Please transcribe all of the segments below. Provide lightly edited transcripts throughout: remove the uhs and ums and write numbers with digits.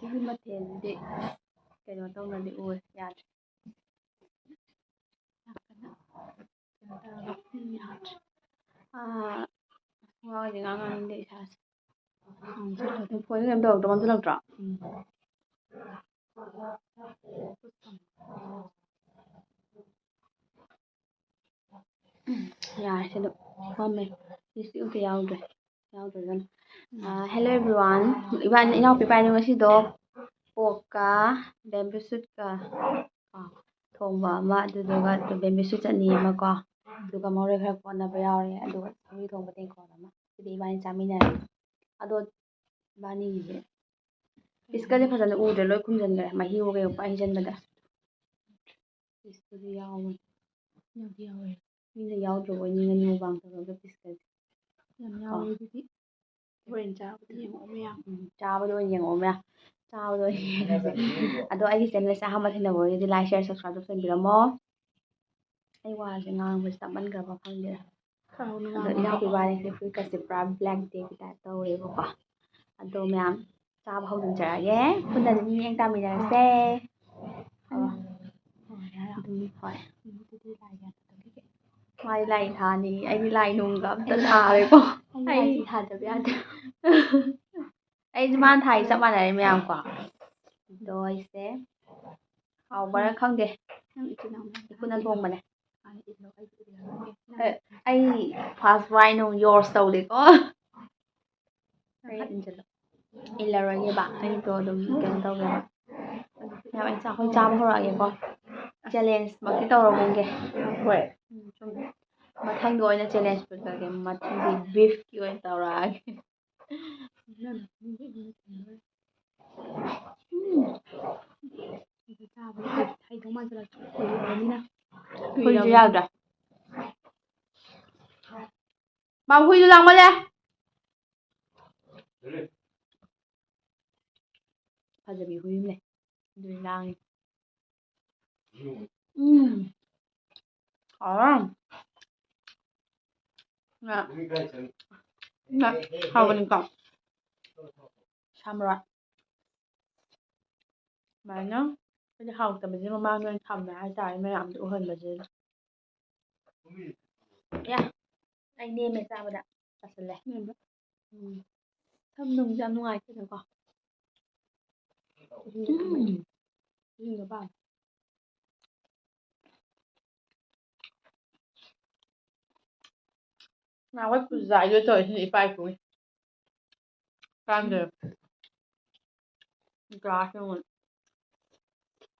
ꯉꯁꯤꯒꯤ ꯃꯊꯦꯜꯁꯤꯗꯤ ꯀꯩꯅꯣ ꯇꯧꯅꯗꯤ ꯎꯔꯦ ꯌꯥꯗ꯭ꯔꯦ ꯋꯥꯗꯤ ꯉꯥꯡꯅꯤꯡꯗꯦ ꯏꯁꯥꯁꯦ ꯐꯣꯟ ꯀꯩꯝ ꯇꯧꯔꯛꯇ꯭ꯔꯣ ꯉꯝꯁꯤꯜꯂꯛꯇ꯭ꯔꯣ ꯌꯥꯔꯦ ꯁꯤ ꯑꯗꯨꯝ ꯐꯝꯃꯦ ꯂꯤꯞꯁꯇꯤꯛ ꯑꯝꯇ ꯌꯥꯎꯗ꯭ꯔꯒꯅ ꯍꯦꯜꯂꯣ ꯑꯦꯚ꯭ꯔꯤꯋꯥꯟ ꯏꯅꯥꯎꯄꯤ ꯏꯕꯥꯅꯤ ꯉꯁꯤꯗꯣ ꯄꯣꯛꯀ ꯕꯦꯝꯕꯨ ꯁꯨꯠꯀ ꯊꯣꯡꯕ ꯑꯃ ꯑꯗꯨꯗꯨꯒ ꯕꯦꯝꯕꯨ ꯁꯨꯠ ꯆꯠꯅꯤ ꯑꯃꯀꯣ ꯑꯗꯨꯒ ꯃꯔꯣꯏ ꯈꯔ ꯀꯣꯟꯅꯕ ꯌꯥꯎꯔꯦ ꯑꯗꯨꯒ ꯁꯧꯒ꯭ꯔꯤ ꯊꯣꯡꯕ ꯇꯦꯡꯀꯣꯠ ꯑꯃ ꯁꯤꯗꯤ ꯏꯕꯥꯅꯤ ꯆꯥꯃꯤꯟꯅꯔꯦ ꯑꯗꯣ ꯏꯕꯥꯅꯤꯒꯤꯁꯦ ꯄꯤꯁꯀꯁꯦ ꯐꯖꯅ ꯎꯗ꯭ꯔꯦ ꯂꯣꯏ ꯈꯨꯝꯖꯤꯟꯈ꯭ꯔꯦ ꯃꯍꯤꯋꯣ ꯀꯩꯋꯣ ꯄꯨꯔꯥ ꯍꯩꯖꯤꯟꯕꯗ ꯄꯤꯁꯄꯨꯗꯤ ꯌꯥꯎꯕꯅꯤ ꯌꯥꯎꯋꯦ ꯃꯤꯅ ꯌꯥꯎꯗ꯭ꯔꯕꯣꯏ ꯅꯤꯡꯉꯅꯤ ꯃꯨꯛꯕꯥꯡ ꯇꯧꯔꯒ ꯄꯤꯁꯀꯁꯦ ꯌꯥꯝ ꯌꯥꯎꯋꯦ ꯑꯗꯨꯗꯤ ꯍꯣꯔꯦꯟ ꯆꯥꯕꯗ ꯌꯦꯡꯉꯛꯑꯣ ꯃꯌꯥꯝ ꯆꯥꯕꯗ ꯑꯣꯏꯅ ꯌꯦꯡꯉꯛꯑꯣ ꯃꯌꯥꯝ ꯆꯥꯕꯗ ꯑꯣꯏꯅ ꯌꯦꯡꯉꯁꯦ ꯑꯗꯣ ꯑꯩꯒꯤ ꯆꯦꯅꯦꯜꯁꯦ ꯑꯍꯥꯟꯕ ꯊꯦꯡꯅꯕ ꯑꯣꯏꯔꯗꯤ ꯂꯥꯏꯛ ꯁꯤꯌꯔ ꯁꯕꯁꯀ꯭ꯔꯥꯏꯕ ꯇꯧꯁꯟꯕꯤꯔꯝꯃꯣ ꯑꯩ ꯋꯥꯁꯦ ꯉꯥꯡꯕꯁꯦ ꯇꯞꯃꯟꯈ꯭ꯔꯕ ꯈꯪꯗꯦ ꯑꯗꯣ ꯏꯅꯥꯎꯄꯤ ꯏꯕꯥꯅꯤꯁꯦ ꯐꯨꯔꯤꯠꯀꯁꯦ ꯄꯨꯔꯥ ꯕ꯭ꯂꯦꯛ ꯗꯦꯒꯤ ꯇꯥꯏꯞ ꯇꯧꯔꯦꯕꯀꯣ ꯑꯗꯣ ꯃꯌꯥꯝ ꯆꯥꯕ ꯍꯧꯖꯤꯟꯖꯔꯒꯦ ꯄꯨꯟꯅ ꯑꯗꯨꯝ ꯌꯦꯡ ꯇꯥꯃꯤꯟꯅꯔꯁꯦ ꯍꯣꯏ ꯃꯥꯗꯤ ꯂꯥꯏ ꯊꯥꯅꯤ ꯑꯩꯗꯤ ꯂꯥꯏ ꯅꯨꯡꯒ ꯑꯝꯇ ꯊꯥꯔꯦꯀꯣ ꯑꯩ ꯊꯥꯗꯕ ꯌꯥꯗꯦ ꯑꯩꯁꯦ ꯃꯥꯅ ꯊꯥꯏ ꯆꯞ ꯃꯥꯟꯅꯔꯦ ꯃꯌꯥꯝꯀꯣ ꯑꯗꯣ ꯑꯩꯁꯦ ꯍꯥꯎꯕ꯭ꯔꯥ ꯈꯪꯗꯦ ꯏꯄꯨꯅ ꯊꯣꯡꯕꯅꯦ ꯑꯩ ꯐꯥꯁ ꯕꯥꯏ ꯅꯨꯡ ꯌꯣꯔꯁ ꯇꯧꯗꯦꯀꯣ ꯏꯜꯂꯔꯣꯏꯒꯦꯕ ꯑꯩꯗꯣ ꯑꯗꯨꯝ ꯀꯩꯅꯣ ꯇꯧꯒꯦꯕ ꯑꯩꯈꯣꯏ ꯆꯥꯕ ꯍꯧꯔꯛꯑꯒꯦꯀꯣ ꯆꯦꯂꯦꯟꯖ ꯃꯛꯇꯤ ꯇꯧꯔꯒꯨꯝꯒꯦ ꯍꯣꯏ ꯁꯨꯝ ꯃꯊꯪꯗ ꯑꯣꯏꯅ ꯆꯦꯂꯦꯟꯖ ꯄꯨꯊꯒꯦ ꯃꯊꯪꯗꯤ ꯕꯤꯐꯀꯤ ꯑꯣꯏꯅ ꯇꯧꯔꯛꯑꯒꯦ ꯍꯨꯏꯁꯨ ꯌꯥꯎꯗ꯭ꯔꯥ ꯃꯥ ꯍꯨꯏꯗꯨ ꯂꯥꯡꯃꯜꯂꯦ ꯐꯖꯕꯤ ꯍꯨꯏ ꯑꯃ ꯂꯩ ꯑꯗꯨꯗꯤ ꯂꯥꯡꯉꯤ ꯍꯥꯎꯕꯅꯤꯀꯣ ꯁꯥꯃꯔꯣꯏ ꯁꯨꯃꯥꯏꯅ ꯑꯩꯗꯤ ꯍꯥꯎꯇꯕꯁꯦ ꯃꯃꯥꯡꯗ ꯑꯣꯏꯅ ꯊꯝꯃꯦ ꯍꯥꯏꯇꯥꯔꯦ ꯃꯌꯥꯝꯗ ꯎꯍꯟꯕꯁꯤꯗ ꯌꯥ ꯑꯩ ꯅꯦꯝꯃꯦ ꯆꯥꯕꯗ ꯆꯥꯁꯤꯜꯂꯦ ꯁꯝ ꯅꯨꯡꯁꯦ ꯌꯥꯝ ꯅꯨꯡꯉꯥꯏꯇꯦꯗꯀꯣ ꯅꯍꯥꯟꯋꯥꯏ ꯄꯨꯖꯥꯒꯤꯗ ꯇꯧꯔꯤꯁꯤꯅ ꯏꯄꯥ ꯏꯄꯨꯒꯤ ꯀꯥꯟꯗꯦ ꯒ꯭ꯂꯥꯁ ꯅꯨꯡ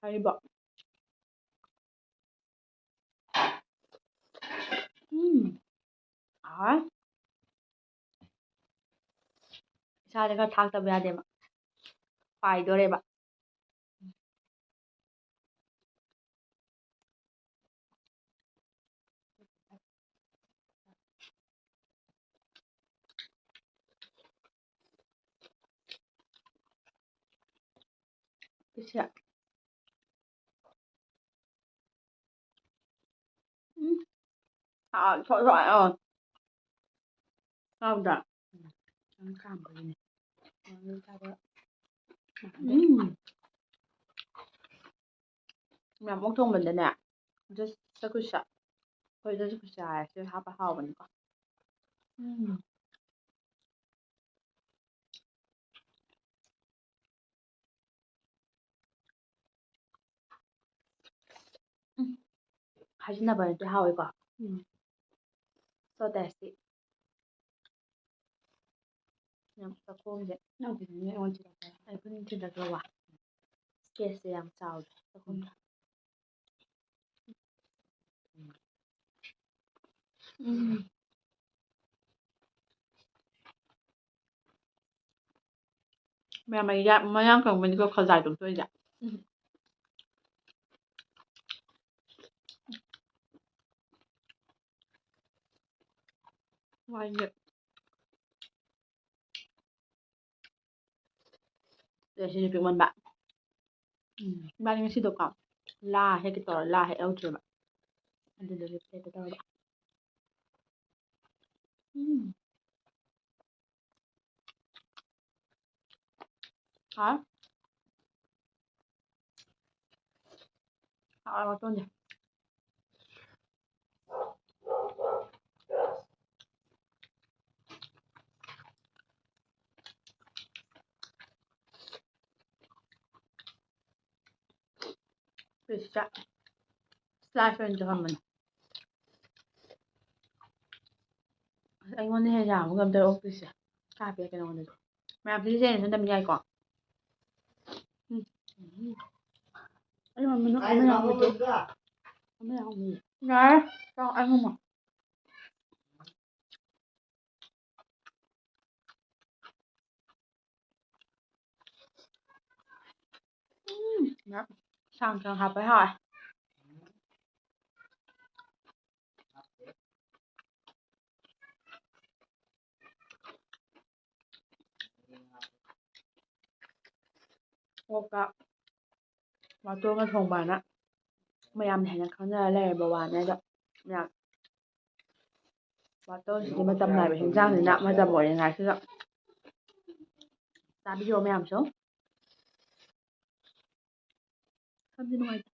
ꯍꯩꯕ ꯏꯁꯥꯁꯦ ꯈꯔ ꯊꯥꯛꯇꯕ ꯌꯥꯗꯦꯕ ꯄꯥꯏꯗꯣꯔꯦꯕ ꯁꯦ ꯍꯥꯎꯗ꯭ꯔꯥ ꯀꯥꯝꯕꯒꯤꯅꯦ ꯃꯌꯥꯝꯃꯨꯛ ꯊꯣꯡꯕꯗꯅꯦ ꯖꯁ ꯆꯀꯨꯁꯥ ꯍꯣꯏ ꯆꯀꯨꯁꯥ ꯍꯥꯏꯔꯁꯦ ꯍꯥꯞꯄ ꯍꯥꯎꯕꯅꯤꯀꯣ ꯍꯥꯏꯖꯤꯟꯅꯕ ꯅꯠꯇꯦ ꯍꯥꯎꯋꯤꯀꯣ ꯁꯣ ꯇꯦꯁꯇꯤ ꯆꯥꯛꯈꯣꯝꯁꯦ ꯑꯩ ꯈꯨꯅꯤꯡ ꯊꯤꯜꯂꯛꯈ꯭ꯔꯕ ꯏꯁꯀꯦꯁꯁꯦ ꯌꯥꯝ ꯆꯥꯎꯗꯦ ꯆꯥꯛꯈꯣꯝꯗ ꯃꯌꯥꯝ ꯃꯌꯥꯡ ꯀꯪꯕꯅꯤꯀꯣ ꯈꯖꯥꯏ ꯇꯨꯝꯊꯣꯛꯏꯁꯦ ꯋꯥꯏꯁꯦ ꯁꯤꯁꯨ ꯄꯤꯛꯃꯟꯕ ꯏꯕꯥꯅꯤ ꯉꯁꯤꯗꯣꯀꯣ ꯂꯥ ꯍꯦꯛꯀꯦ ꯇꯧꯔ ꯂꯥ ꯍꯦꯛ ꯌꯧꯗ꯭ꯔꯦꯕ ꯑꯗꯨꯗꯨꯒꯤ ꯄ꯭ꯂꯦꯠꯇ ꯇꯧꯔꯕ ꯋꯥꯇꯣꯟꯁꯦ ꯄꯤꯁꯇ ꯁ꯭ꯂꯥꯏꯁ ꯑꯣꯏꯅ ꯇꯧꯍꯟꯕꯅꯦ ꯑꯩꯉꯣꯟꯗ ꯍꯦꯟꯅ ꯌꯥꯝꯕ ꯉꯝꯗ꯭ꯔꯦ ꯑꯣꯛ ꯄꯤꯁꯁꯦ ꯆꯥꯕꯤꯔꯛꯀꯦ ꯅꯉꯣꯟꯗꯁꯨ ꯃꯌꯥꯝ ꯄꯤꯁ ꯆꯦꯟꯖ ꯅꯠꯇꯕ ꯌꯥꯏꯀꯣ ꯑꯩꯉꯣꯟꯗ ꯑꯃ ꯌꯥꯎꯕꯗꯣ ꯌꯥꯔꯦ ꯆꯥꯎ ꯑꯩ ꯉꯝꯃꯣ ꯁꯥꯡ ꯁꯥꯡ ꯍꯥꯞꯄꯩ ꯍꯥꯎꯋꯦ ꯑꯣꯛꯀ ꯋꯥꯇꯣꯟꯒ ꯊꯣꯡꯕꯅ ꯃꯌꯥꯝꯅ ꯍꯦꯟꯅ ꯈꯪꯅꯔ ꯂꯩꯔꯕ ꯋꯥꯅꯦ ꯑꯗꯣ ꯃꯌꯥꯝ ꯋꯥꯇꯣꯟꯁꯤꯗꯤ ꯃꯇꯝ ꯅꯥꯏꯕ ꯍꯦꯟꯖꯥꯡꯅꯤꯅ ꯃꯇꯝ ꯑꯣꯏꯔꯤꯉꯩꯁꯤꯗ ꯆꯥꯕꯤꯌꯣ ꯃꯌꯥꯝꯁꯨ ꯁꯝꯁꯦ ꯅꯨꯡꯉꯥꯏꯇꯦ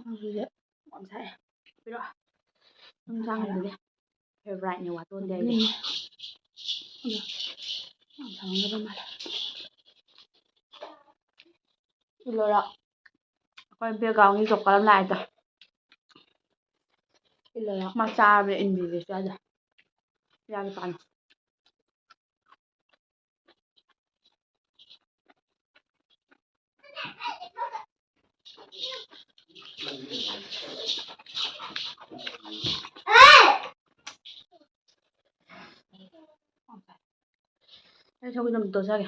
ꯀꯥꯡꯁꯨꯁꯦ ꯌꯥꯝ ꯁꯥꯏ ꯄꯤꯔꯛꯑꯣ ꯅꯨꯡꯗꯥꯡꯗꯗꯤ ꯐꯦꯚꯣꯔꯥꯏꯠꯅꯦ ꯋꯥꯇꯣꯟꯗꯤ ꯑꯩꯗꯤ ꯌꯥꯝ ꯁꯥꯡꯒꯗꯕ ꯃꯥꯜꯂꯦ ꯏꯜꯂꯣꯔꯥ ꯑꯩꯈꯣꯏ ꯕꯦꯛꯒ꯭ꯔꯥꯎꯟꯒꯤ ꯖꯣꯀꯔ ꯑꯃ ꯂꯥꯛꯑꯦꯗꯣ ꯏꯜꯂꯣꯔꯥ ꯃꯥ ꯆꯥꯕꯗ ꯏꯟꯕꯤꯒꯦꯁꯨ ꯌꯥꯗꯦ ꯌꯥꯒꯤ ꯄꯥꯅꯤ ꯑꯩ ꯁꯧꯒ꯭ꯔꯤ ꯑꯃꯨꯛ ꯇꯣꯠꯆꯒꯦ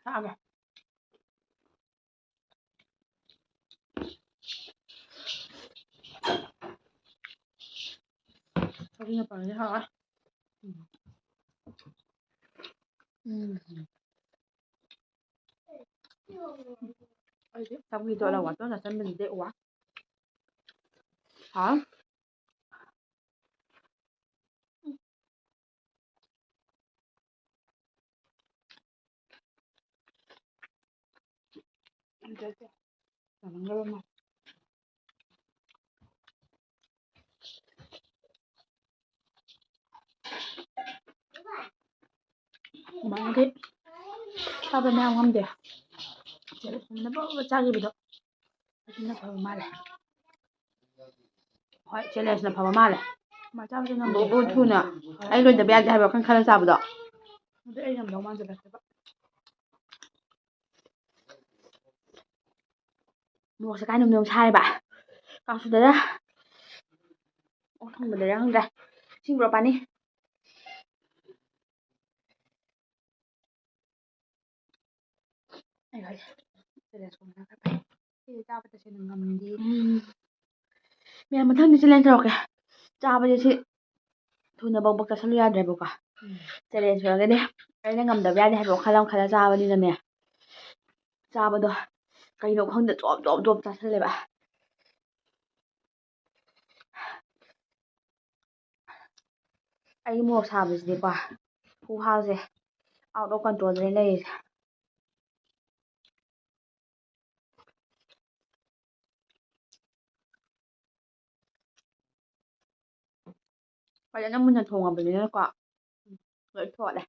ꯊꯛꯑꯒꯦ ꯁꯧꯒ꯭ꯔꯤ ꯃꯄꯪꯁꯦ ꯍꯥꯎꯋꯦ ꯑꯩꯗꯤ ꯁꯧꯒ꯭ꯔꯤ ꯇꯣꯠꯂꯒ ꯋꯥꯇꯣꯟ ꯆꯥꯁꯟꯕꯁꯤꯗꯤ ꯋꯥ ꯍꯥꯎ ꯃꯥꯗꯤ ꯆꯥꯕ ꯃꯌꯥꯝ ꯉꯝꯗꯦ ꯆꯦꯂꯦꯟꯖ ꯕꯕ ꯆꯥꯈꯤꯕꯗꯣ ꯑꯗꯨꯅ ꯐꯕ ꯃꯥꯜꯂꯦ ꯍꯣꯏ ꯆꯦꯂꯦꯟꯖꯅ ꯐꯕ ꯃꯥꯜꯂꯦ ꯃꯥ ꯆꯥꯕꯁꯦ ꯉꯝꯗꯦ ꯊꯨꯅ ꯑꯩ ꯂꯣꯏꯗꯕ ꯌꯥꯗꯦ ꯍꯥꯏꯕ ꯋꯥꯈꯜ ꯈꯜꯂ ꯆꯥꯕꯗꯣ ꯑꯗꯨ ꯑꯩ ꯉꯝꯗꯧ ꯃꯥꯟꯖꯜꯂꯛꯇꯕ ꯃꯣꯔꯣꯛꯁꯦ ꯀꯥꯏꯅꯣꯝ ꯌꯣꯝ ꯁꯥꯏꯕ ꯀꯥꯡꯁꯨꯗꯔ ꯑꯣꯛ ꯊꯣꯡꯕꯗꯔ ꯈꯪꯗ꯭ꯔꯦ ꯏꯁꯤꯡ ꯄꯨꯔꯛ ꯄꯥꯅꯤ ꯑꯩ ꯍꯥꯏꯁꯦ ꯆꯦꯂꯦꯟꯖꯀꯨꯝꯕꯅ ꯈꯔ ꯐꯩ ꯁꯤꯗꯤ ꯆꯥꯕ ꯇꯁꯦꯡꯅ ꯉꯝꯗꯦ ꯃꯌꯥꯝ ꯃꯊꯪꯗꯤ ꯆꯦꯂꯦꯟꯖ ꯇꯧꯔꯛꯀꯦ ꯆꯥꯕꯁꯦ ꯁꯤ ꯊꯨꯅ ꯕꯛ ꯕꯛ ꯆꯥꯁꯜꯂꯨ ꯌꯥꯗ꯭ꯔꯦꯕꯀꯣ ꯆꯦꯂꯦꯟꯖ ꯑꯣꯏꯔꯒꯗꯤ ꯑꯩꯅ ꯉꯝꯗꯕ ꯌꯥꯗꯦ ꯍꯥꯏꯕ ꯋꯥꯈꯜ ꯑꯃ ꯈꯜꯂ ꯆꯥꯕꯅꯤꯅꯅꯦ ꯆꯥꯕꯗꯣ ꯀꯩꯅꯣ ꯈꯪꯗꯦ ꯖꯣꯞ ꯖꯣꯞ ꯖꯣꯞ ꯆꯥꯁꯜꯂꯦꯕ ꯑꯩꯒꯤ ꯃꯣꯔꯣꯛ ꯁꯥꯕꯁꯤꯗꯤꯀꯣ ꯈꯨꯍꯥꯎꯁꯦ ꯑꯥꯎꯠ ꯑꯣꯐ ꯀꯟꯇ꯭ꯔꯣꯜꯗꯅꯦ ꯂꯩꯔꯤꯁꯦ ꯐꯖꯅ ꯃꯨꯟꯅ ꯊꯣꯡꯉꯕꯅꯤꯅꯀꯣ ꯂꯣꯏ ꯊꯣꯠꯂꯦ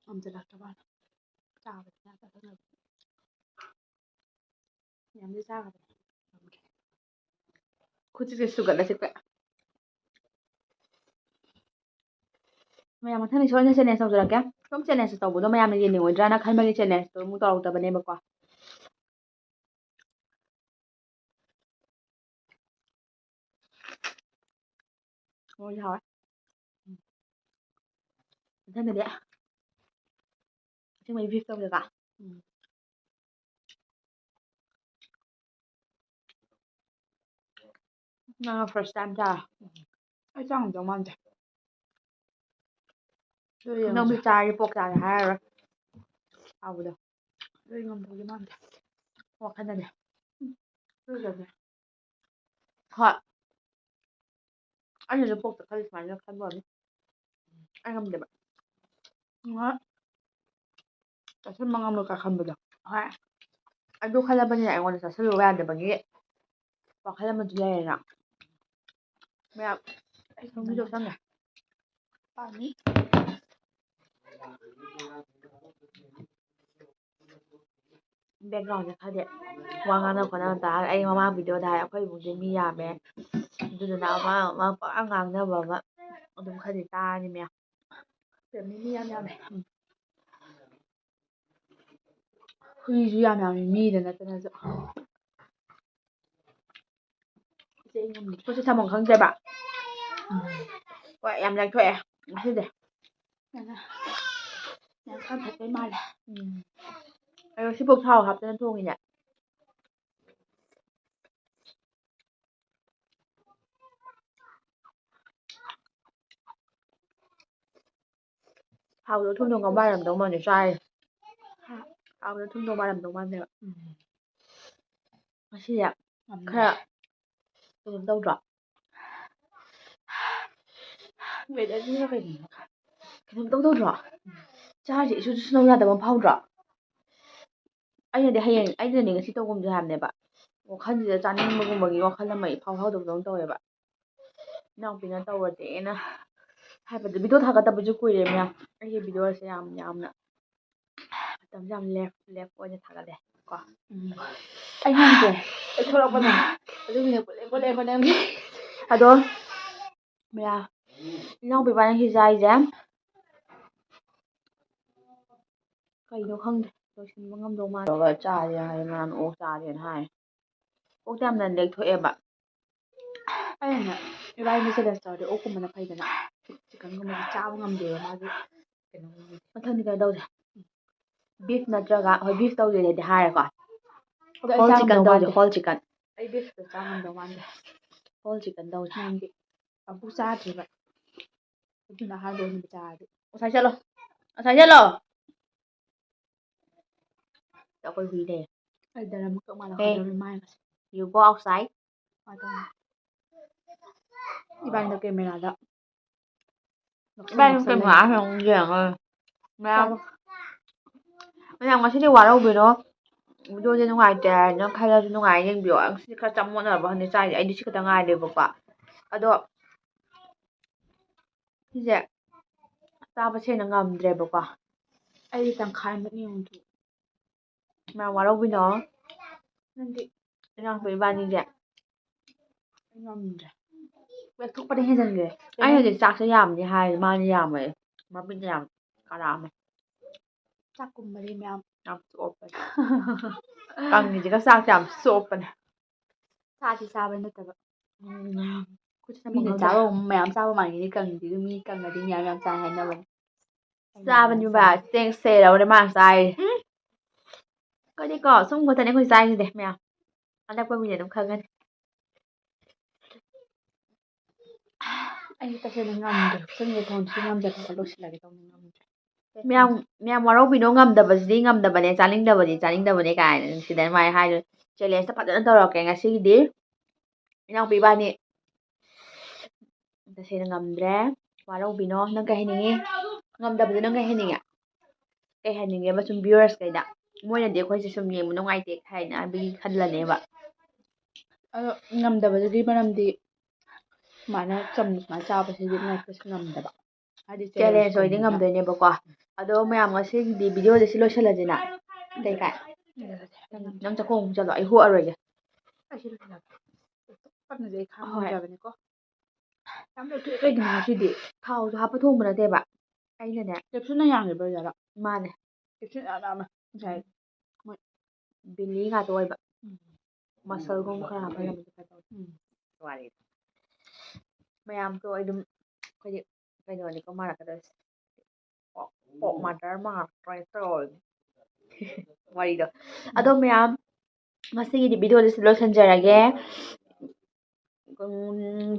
ꯉꯝꯖꯜꯂꯛꯇ꯭ꯔꯕ ꯆꯥꯕꯗ ꯌꯥꯝꯗꯤ ꯆꯥꯈ꯭ꯔꯕꯅꯦ ꯈꯨꯠꯁꯤꯁꯨ ꯁꯨꯒꯠꯂ ꯆꯤꯛꯄ ꯃꯌꯥꯝ ꯃꯊꯪꯗꯤ ꯁꯣꯏꯗꯅ ꯆꯦꯂꯦꯟꯖ ꯇꯧꯖꯔꯛꯀꯦ ꯁꯨꯝ ꯆꯦꯂꯦꯟꯖ ꯇꯧꯕꯗꯣ ꯃꯌꯥꯝꯅ ꯌꯦꯡꯅꯤꯡꯉꯣꯏꯗ꯭ꯔꯥꯅ ꯈꯟꯕꯒꯤ ꯆꯦꯂꯦꯟꯖꯇꯣ ꯑꯃꯨꯛ ꯇꯧꯔꯛꯇꯕꯅꯦꯕꯀꯣ ꯃꯣꯏꯁꯨ ꯍꯥꯎꯋꯦ ꯃꯊꯪꯗꯗꯤ ꯑꯁꯦꯡꯕꯩ ꯕꯤꯐ ꯇꯧꯒꯦꯀꯣ ꯅꯪꯅ ꯐꯥꯔꯁ ꯇꯥꯏꯝ ꯆꯥꯔꯣ ꯑꯩ ꯆꯥ ꯉꯝꯗꯧ ꯃꯥꯟꯗꯦ ꯅꯪꯗꯤ ꯆꯥꯔꯗꯤ ꯄꯣꯛ ꯆꯥꯒꯦ ꯍꯥꯏꯔꯔꯣꯏ ꯍꯥꯎꯕꯗꯣ ꯑꯗꯨ ꯉꯝꯗꯧꯗꯤ ꯃꯥꯟꯗꯦ ꯋꯥꯈꯜꯗꯅꯦ ꯁꯨꯖꯕꯅꯦ ꯍꯣꯏ ꯑꯩꯅꯁꯨ ꯄꯣꯛꯇ ꯈꯜꯂꯤ ꯁꯨꯃꯥꯏꯅ ꯈꯟꯕ ꯑꯣꯏꯔꯝꯅꯤ ꯑꯩ ꯉꯝꯗꯦꯕ ꯆꯥꯁꯤꯟꯕ ꯉꯝꯂꯣꯏ ꯀꯥ ꯈꯟꯕꯗꯣ ꯍꯣꯏ ꯑꯗꯨ ꯈꯜꯂꯕꯅꯤꯅ ꯑꯩꯉꯣꯟꯗ ꯆꯥꯁꯤꯜꯂꯨ ꯌꯥꯗꯕꯒꯤ ꯋꯥꯈꯜ ꯑꯃꯁꯨ ꯂꯩꯔꯦꯅ ꯃꯌꯥꯝ ꯑꯩ ꯈꯪꯕꯤꯗꯣ ꯆꯪꯉꯦ ꯄꯥꯝꯃꯤ ꯕꯦꯛꯒ꯭ꯔꯥꯎꯟꯁꯦ ꯈꯔꯗꯤ ꯋꯥ ꯉꯥꯡꯅ ꯈꯣꯠꯅꯕ ꯇꯥꯔꯒ ꯑꯩ ꯃꯃꯥꯡ ꯚꯤꯗꯤꯑꯣꯗ ꯍꯥꯏ ꯑꯩꯈꯣꯏ ꯏꯃꯨꯡꯁꯦ ꯃꯤ ꯌꯥꯝꯃꯦ ꯑꯗꯨꯗꯨꯅ ꯑꯃ ꯄꯨꯔꯥ ꯉꯥꯡꯅꯕ ꯑꯃ ꯑꯗꯨꯝ ꯈꯔꯗꯤ ꯇꯥꯔꯅꯤ ꯃꯌꯥꯝ ꯃꯤ ꯌꯥꯝ ꯌꯥꯝꯃꯦ ꯍꯨꯏꯁꯨ ꯌꯥꯝ ꯌꯥꯝꯃꯤ ꯃꯤꯗ ꯅꯠꯇꯅꯁꯨ ꯈꯨꯠꯁꯦ ꯊꯝꯐꯝ ꯈꯪꯗ꯭ꯔꯦꯕ ꯍꯣꯏ ꯌꯥꯝ ꯂꯦꯛꯊꯣꯛꯑꯦ ꯉꯁꯤꯗꯤ ꯌꯥꯝ ꯀꯟꯊꯠꯄꯩ ꯃꯥꯜꯂꯦ ꯑꯗꯣ ꯁꯤꯐꯥꯎ ꯊꯥꯎ ꯍꯥꯞꯇꯅ ꯊꯣꯡꯉꯤꯅꯦ ꯊꯥꯎꯗꯣ ꯊꯨꯝ ꯊꯣꯡꯒ ꯃꯥꯜꯂꯝꯗꯧ ꯃꯥꯜꯂꯦ ꯆꯥꯏ ꯊꯥꯎꯗꯣ ꯊꯨꯝ ꯊꯣꯡ ꯃꯥꯜꯂꯝꯗꯧ ꯃꯥꯜꯂꯦꯕ ꯉꯁꯤꯁꯦ ꯈꯔ ꯀꯩꯅꯣ ꯇꯧꯗ꯭ꯔꯣ ꯋꯦꯗꯔꯁꯤꯅ ꯀꯩꯅꯣ ꯀꯩꯅꯣꯝ ꯇꯧꯗ꯭ꯔꯣ ꯆꯥꯔꯤꯁꯦ ꯏꯁꯨ ꯁꯨꯅꯧ ꯌꯥꯗꯕ ꯑꯃ ꯐꯥꯎꯗ꯭ꯔꯣ ꯑꯩꯅꯗꯤ ꯉꯁꯤ ꯇꯧꯒꯨꯝꯁꯦ ꯍꯥꯏꯕꯅꯦꯕ ꯋꯥꯈꯜꯁꯤꯗ ꯆꯥꯅꯤꯡꯕꯒꯨꯝꯕꯒꯤ ꯋꯥꯈꯜ ꯑꯃ ꯏꯐꯥꯎ ꯐꯥꯎꯗꯕꯗꯧꯅ ꯇꯧꯋꯦꯕ ꯏꯅꯥꯎꯄꯤꯅ ꯇꯧꯔꯁꯦꯅ ꯍꯥꯏꯕꯗꯤ ꯚꯤꯗꯤꯑꯣ ꯊꯥꯒꯠꯇꯕꯁꯨ ꯀꯨꯏꯔꯦ ꯃꯌꯥꯝ ꯑꯩꯒꯤ ꯚꯤꯗꯤꯑꯣꯁꯦ ꯌꯥꯝꯅ ꯃꯇꯝꯁꯦ ꯌꯥꯝ ꯂꯦꯞ ꯑꯣꯏꯅ ꯊꯥꯒꯠꯂꯦ ꯀꯣ ꯑꯩ ꯉꯝꯗꯦ ꯑꯩ ꯊꯣꯛꯂꯛꯄꯅ ꯑꯗꯨꯒꯤꯅꯦ ꯄꯨꯂꯦꯝꯒꯤ ꯑꯗꯣ ꯃꯌꯥꯝ ꯏꯅꯥꯎꯄꯤ ꯏꯕꯥꯅꯤ ꯉꯁꯤ ꯆꯥꯏꯁꯦ ꯀꯩꯅꯣ ꯈꯪꯗꯦ ꯂꯣꯏꯁꯤꯟꯕ ꯉꯝꯗꯧ ꯃꯥꯜꯂꯒ ꯆꯥꯁꯦ ꯍꯥꯏ ꯃꯌꯥꯝ ꯑꯣꯛ ꯆꯥꯁꯦꯅ ꯍꯥꯏ ꯑꯣꯛꯇ ꯌꯥꯝꯅ ꯂꯦꯛꯊꯣꯛꯑꯦꯕ ꯑꯩꯅ ꯏꯕꯥꯅꯤ ꯆꯦꯂꯦꯟꯖ ꯇꯧꯔꯗꯤ ꯑꯣꯛꯀꯨꯝꯕꯅ ꯐꯩꯗꯅ ꯆꯤꯛꯀꯟꯒꯨꯝꯕꯗꯤ ꯆꯥꯕ ꯉꯝꯗꯦꯕ ꯃꯥꯒꯤ ꯀꯩꯅꯣꯒꯨꯝꯕꯗꯤ ꯃꯊꯪꯗꯤ ꯀꯩꯅꯣ ꯇꯧꯁꯦ ꯕꯤꯐ ꯅꯠꯇ꯭ꯔꯒ ꯍꯣꯏ ꯕꯤꯐ ꯇꯧꯁꯦꯗꯤ ꯍꯥꯏꯔꯦꯀꯣ ꯍꯣꯜ ꯆꯤꯛꯀꯟ ꯇꯧꯁꯦ ꯍꯣꯜ ꯆꯤꯛꯀꯟ ꯑꯩ ꯕꯤꯐꯇꯣ ꯆꯥ ꯉꯝꯗꯧ ꯃꯥꯟꯗꯦ ꯍꯣꯜ ꯆꯤꯛꯀꯟ ꯇꯧꯁꯦ ꯅꯪꯗꯤ ꯑꯃꯨꯛ ꯆꯥꯗ꯭ꯔꯤꯕ ꯑꯗꯨꯅ ꯑꯍꯥꯟꯕ ꯑꯣꯏꯅ ꯆꯥꯔꯗꯤ ꯉꯁꯥꯏ ꯆꯠꯂꯣ ꯑꯩꯈꯣꯏ ꯍꯨꯏ ꯂꯩ ꯑꯩꯗꯔ ꯑꯃꯨꯛꯀ ꯃꯥꯜꯂꯛꯀꯗꯧꯔꯤ ꯃꯥꯏꯒꯁꯦ ꯌꯨ ꯒꯣ ꯑꯥꯎꯠꯁꯥꯏꯠ ꯏꯕꯥꯅꯤꯗꯣ ꯀꯦꯃꯦꯔꯥꯗ ꯃꯌꯥꯝ ꯉꯁꯤꯗꯤ ꯋꯥꯔꯧꯕꯤꯔꯣ ꯚꯤꯗꯤꯑꯣꯁꯦ ꯅꯨꯡꯉꯥꯏꯇꯦ ꯍꯥꯏꯅ ꯈꯜꯂꯁꯨ ꯅꯨꯡꯉꯥꯏ ꯌꯦꯡꯕꯤꯌꯣ ꯉꯁꯤꯗꯤ ꯈꯔ ꯆꯃꯣꯠꯅꯕ ꯈꯪꯗꯦ ꯆꯥꯏꯁꯦ ꯑꯩꯗꯤ ꯁꯤ ꯈꯛꯇ ꯉꯥꯏꯔꯦꯕꯀꯣ ꯑꯗꯣ ꯁꯤꯁꯦ ꯆꯥꯕꯁꯦꯅ ꯉꯝꯗ꯭ꯔꯦꯕꯀꯣ ꯑꯩꯗꯤ ꯇꯪꯈꯥꯏꯃꯨꯛ ꯌꯦꯡꯉꯨ ꯃꯌꯥꯝ ꯋꯥꯔꯧꯕꯤꯅꯣ ꯅꯪꯗꯤ ꯏꯅꯥꯎꯄꯤ ꯏꯕꯥꯅꯤꯁꯦ ꯉꯝꯗ꯭ꯔꯦ ꯂꯦꯛꯊꯣꯛꯄꯗ ꯍꯦꯟꯖꯤꯟꯈ꯭ꯔꯦ ꯑꯩ ꯍꯧꯖꯤꯛ ꯆꯥꯛꯁꯦ ꯌꯥꯝꯗꯤ ꯍꯥꯏ ꯃꯥꯅ ꯌꯥꯝꯃꯦ ꯃꯃꯤꯠꯅ ꯌꯥꯝ ꯀꯥꯔꯛꯑꯝꯃꯦ ꯆꯥꯛꯀꯨꯝꯕꯗꯤ ꯃꯌꯥꯝ ꯆꯣꯞꯄꯅꯦ ꯀꯪꯉꯤꯁꯤꯒ ꯆꯥꯛꯁꯦ ꯌꯥꯝ ꯆꯣꯞꯄꯅꯦ ꯆꯥꯗꯤ ꯆꯥꯕ ꯅꯠꯇꯕ ꯃꯤꯅ ꯆꯥꯕ ꯃꯌꯥꯝ ꯆꯥꯕ ꯃꯥꯟꯈꯤꯅꯤ ꯀꯪꯉꯤꯁꯤꯒ ꯃꯤ ꯀꯪꯉꯗꯤ ꯃꯌꯥꯝ ꯆꯥꯏ ꯍꯥꯏꯅꯕꯅꯦ ꯆꯥꯕꯅꯤꯕ ꯆꯦꯡ ꯁꯦꯔꯕꯅꯦ ꯃꯥꯅ ꯆꯥꯏꯁꯦ ꯑꯩꯈꯣꯏꯗꯤꯀꯣ ꯁꯨꯝ ꯈꯛꯇꯅꯦ ꯑꯩꯈꯣꯏ ꯆꯥꯏꯁꯤꯗꯤ ꯃꯌꯥꯝ ꯑꯅꯛꯄ ꯃꯤꯅ ꯑꯗꯨꯝ ꯈꯪꯒꯅꯤ ꯑꯩ ꯇꯁꯦꯡꯅ ꯉꯝꯗ꯭ꯔꯦ ꯆꯪꯒꯤ ꯊꯣꯡꯁꯤ ꯉꯝꯖꯗꯕ ꯂꯣꯏꯁꯤꯜꯂꯒꯦ ꯇꯧꯅꯤ ꯉꯝꯗ꯭ꯔꯦ ꯃꯌꯥꯝ ꯋꯥꯔꯧꯕꯤꯅꯣ ꯉꯝꯗꯕꯁꯤꯗꯤ ꯉꯝꯗꯕꯅꯦ ꯆꯥꯅꯤꯡꯗꯕꯅꯦ ꯀꯥꯏꯅ ꯁꯤꯗ ꯃꯥꯏ ꯍꯥꯏꯗꯣꯏ ꯆꯦꯂꯦꯟꯖꯇ ꯐꯖꯅ ꯇꯧꯔꯛꯀꯦ ꯉꯁꯤꯒꯤꯗꯤ ꯏꯅꯥꯎꯄꯤ ꯏꯕꯥꯅꯤ ꯇꯁꯦꯡꯅ ꯉꯝꯗ꯭ꯔꯦ ꯋꯥꯔꯧꯕꯤꯅꯣ ꯅꯪ ꯀꯩ ꯍꯥꯏꯅꯤꯡꯉꯤ ꯉꯝꯗꯕꯗ ꯅꯪ ꯀꯩ ꯍꯥꯏꯅꯤꯡꯉꯦꯕ ꯁꯨꯝ ꯚ꯭ꯌꯨꯋꯔꯁꯈꯩꯗ ꯃꯣꯏꯅꯗꯤ ꯑꯩꯈꯣꯏꯁꯦ ꯁꯨꯝ ꯌꯦꯡꯕ ꯅꯨꯡꯉꯥꯏꯇꯦ ꯍꯥꯏꯅ ꯑꯗꯨꯒꯤ ꯈꯜꯂꯅꯦꯕ ꯑꯗꯣ ꯉꯝꯗꯕꯗꯨꯒꯤ ꯃꯔꯝꯗꯤ ꯁꯨꯃꯥꯏꯅ ꯁꯨꯃꯥꯏꯅ ꯆꯥꯕꯁꯤꯗꯤ ꯀꯩꯁꯨ ꯉꯝꯗꯕ ꯍꯥꯏꯗꯤ ꯆꯦꯂꯦꯟꯖ ꯑꯣꯏꯗꯤ ꯉꯝꯗꯣꯏꯅꯦꯕꯀꯣ ꯑꯗꯣ ꯃꯌꯥꯝ ꯉꯁꯤꯒꯤꯗꯤ ꯚꯤꯗꯤꯑꯣꯁꯦ ꯁꯤ ꯂꯣꯏꯁꯤꯜꯂꯁꯤꯅ ꯀꯩ ꯅꯪ ꯆꯥꯛꯈꯣꯡ ꯆꯠꯂꯣ ꯑꯩ ꯍꯣꯛꯑꯔꯣꯏꯒꯦ ꯈꯪꯗ꯭ꯔꯕꯅꯤꯀꯣ ꯌꯥꯝ ꯂꯦꯛꯊꯣꯛꯑꯦ ꯀꯩꯒꯤꯅꯣ ꯉꯁꯤꯗꯤ ꯊꯥꯎꯁꯨ ꯍꯥꯞꯄ ꯊꯣꯡꯕ ꯅꯠꯇꯦꯕ ꯑꯩꯅꯅꯦ ꯀꯦꯞꯁꯨꯅ ꯌꯥꯝꯃꯦꯕ ꯑꯣꯖꯥꯔꯣ ꯃꯥꯅꯦ ꯀꯦꯞꯁꯨꯅ ꯌꯥꯝꯃꯦ ꯉꯁꯥꯏ ꯃꯣꯏ ꯕꯤꯂꯤ ꯉꯥꯛꯇ ꯑꯣꯏꯕ ꯃꯁꯜꯒꯨꯝꯕ ꯈꯔ ꯍꯥꯞꯄꯜꯂꯝꯕꯁꯨ ꯋꯥꯔꯤ ꯃꯌꯥꯝꯗꯣ ꯑꯗꯨꯝ ꯑꯩꯈꯣꯏꯗꯤ ꯀꯩꯅꯣꯅꯤꯀꯣ ꯃꯥꯔꯛꯀꯗꯣꯏꯁꯦ ꯑꯣꯛ ꯃꯥꯗꯔ ꯃꯥꯔꯛꯇ꯭ꯔꯣꯏ ꯇꯧꯔꯤ ꯋꯥꯔꯤꯗꯣ ꯑꯗꯣ ꯃꯌꯥꯝ ꯉꯁꯤꯒꯤꯗꯤ ꯚꯤꯗꯤꯑꯣꯁꯦ ꯂꯣꯏꯁꯤꯟꯖꯔꯒꯦ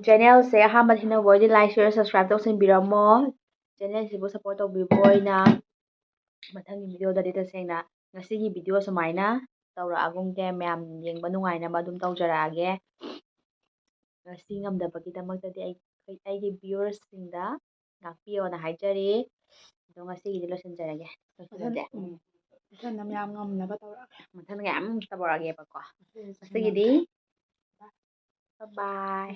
ꯆꯦꯅꯦꯜꯁꯦ ꯑꯍꯥꯟꯕ ꯊꯦꯡꯅꯕ ꯑꯣꯏꯗꯤ ꯂꯥꯏꯛ ꯁꯤꯌꯔ ꯁꯕꯁꯀ꯭ꯔꯥꯏꯕ ꯇꯧꯁꯟꯕꯤꯔꯝꯃꯣ ꯆꯦꯅꯦꯜꯁꯤꯕꯨ ꯁꯞꯄꯣꯔꯠ ꯇꯧꯕꯤꯕ ꯑꯣꯏꯅ ꯃꯊꯪꯒꯤ ꯚꯤꯗꯤꯑꯣꯗꯗꯤ ꯇꯁꯦꯡꯅ ꯉꯁꯤꯒꯤ ꯚꯤꯗꯤꯑꯣ ꯁꯨꯃꯥꯏꯅ ꯇꯧꯔꯛꯑꯒꯨꯝꯒꯦ ꯃꯌꯥꯝ ꯌꯦꯡꯕ ꯅꯨꯡꯉꯥꯏꯅꯕ ꯑꯗꯨꯝ ꯇꯧꯖꯔꯛꯑꯒꯦ ꯉꯁꯤ ꯉꯝꯗꯕꯒꯤꯗꯃꯛꯇꯗꯤ ꯑꯩꯒꯤ ꯚꯤꯌꯨꯋꯔꯁꯤꯡꯗ ꯉꯥꯛꯄꯤꯌꯣꯅ ꯍꯥꯏꯖꯔꯤ ꯑꯗꯣ ꯉꯁꯤꯒꯤꯗꯤ ꯂꯣꯏꯁꯤꯟꯖꯔꯒꯦ ꯃꯊꯪꯗ ꯃꯌꯥꯝ ꯉꯝꯅꯕ ꯇꯧꯔꯛꯑꯒꯦ ꯃꯊꯪꯗ ꯃꯌꯥꯝ ꯇꯧꯔꯛꯑꯒꯦꯕꯀꯣ ꯉꯁꯤꯒꯤꯗꯤ ꯕꯥꯏ